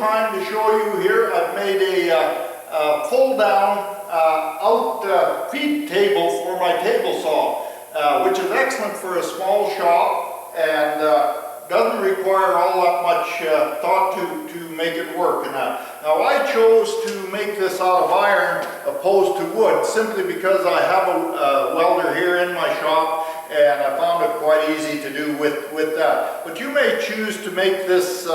time to show you here. I've made a fold-down Outfeed table for my table saw, which is excellent for a small shop and doesn't require all that much thought to make it work. Now I chose to make this out of iron opposed to wood simply because I have a welder here in my shop and I found it quite easy to do with that. But you may choose to make this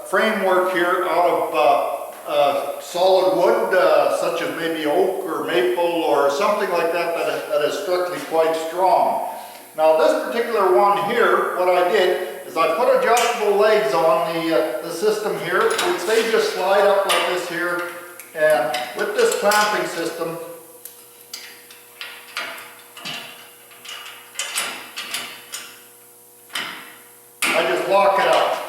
framework here out of solid wood, such as maybe oak or maple or something like that is structurally quite strong. Now this particular one here, what I did is I put adjustable legs on the system here, which they just slide up like this here, and with this clamping system, I just lock it up.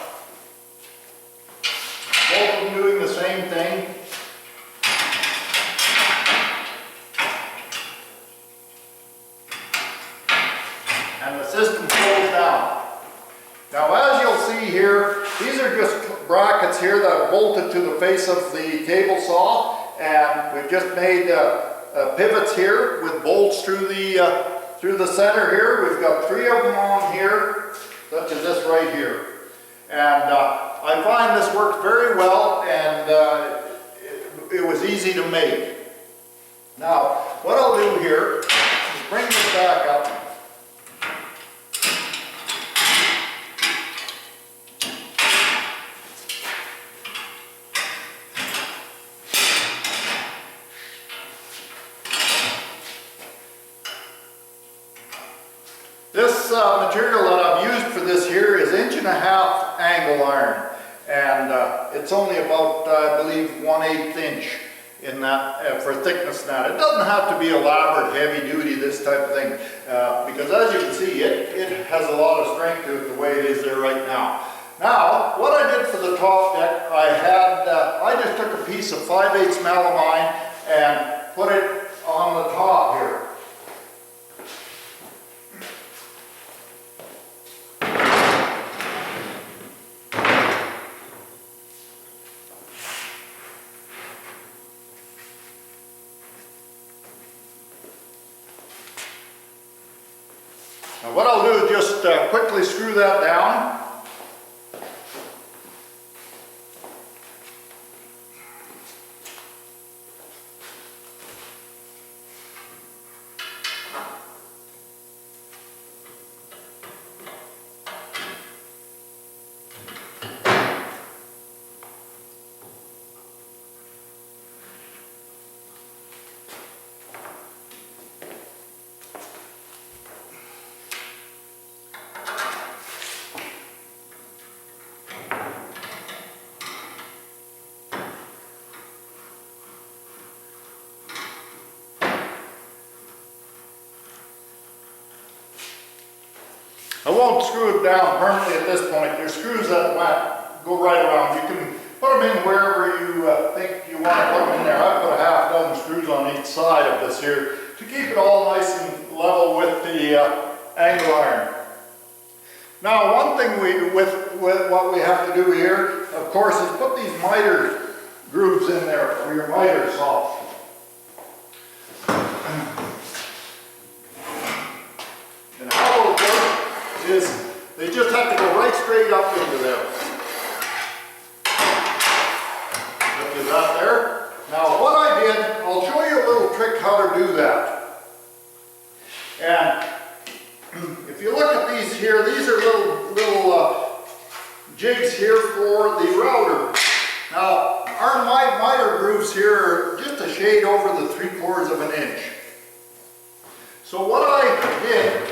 Both of them doing the same thing. And the system folds down. Now as you'll see here, these are just brackets here that are bolted to the face of the table saw, and we've just made pivots here with bolts through the center here. We've got 3 of them on here, such as this right here. And I find this works very well, and it was easy to make. Now what I'll do here is bring this back up. This material that I've used for this here is 1.5 inch angle iron, and it's only about, I believe, 1/8 inch in that for thickness. Now it doesn't have to be elaborate, heavy duty, this type of thing, because as you can see, it has a lot of strength to it the way it is there right now. Now what I did for the top deck, I just took a piece of 5/8 melamine and put it on the top here. Now what I'll do is just quickly screw that down. I won't screw it down permanently at this point. There's screws that go right around. You can put them in wherever you think you want to put them in there. I've put a 6 screws on each side of this here to keep it all nice and level with the angle iron. Now one thing with what we have to do here, of course, is put these miter grooves in there for your miter saw. And how it'll work is they just have to go right straight up into there. Look at that there. Now what I did, I'll show you a little trick how to do that. And if you look at these here, these are little jigs here for the router. Now our miter grooves here are just a shade over the 3/4 inch. So what I did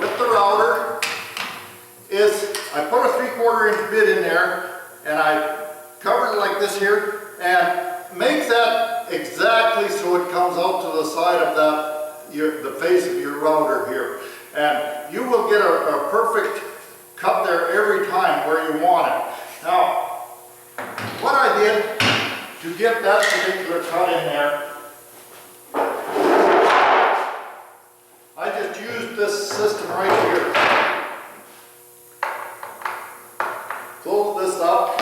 with the router is I put a 3/4 inch bit in there and I covered it like this here and make that exactly so it comes out to the side of the face of your router here. And you will get a perfect cut there every time where you want it. Now, what I did to get that particular cut in there, I just used this system right here. Close this up.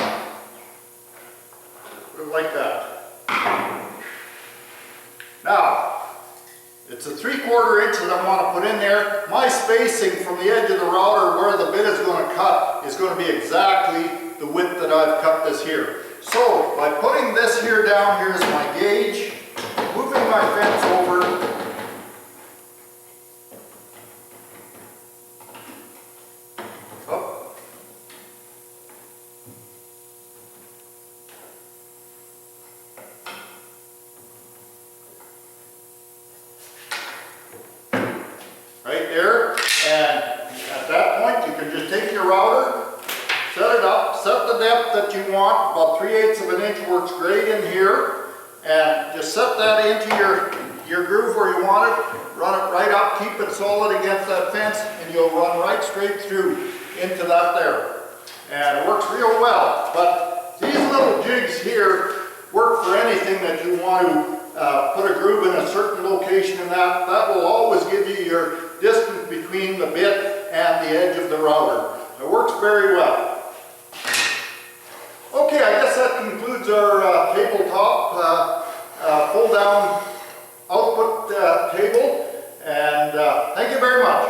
3/4 inch that I want to put in there. My spacing from the edge of the router where the bit is going to cut is going to be exactly the width that I've cut this here. So by putting this here down, here's my gauge, moving my fence over. Up. Right there, and at that point you can just take your router, set it up, set the depth that you want. About 3/8 of an inch works great in here, and just set that into your groove where you want it. Run it right up, keep it solid against that fence, and you'll run right straight through into that there. And it works real well. But these little jigs here work for anything that you want to put a groove in a certain location, and that will always give you your distance between the bit and the edge of the router. It works very well. Okay, I guess that concludes our tabletop fold-down output table, and thank you very much.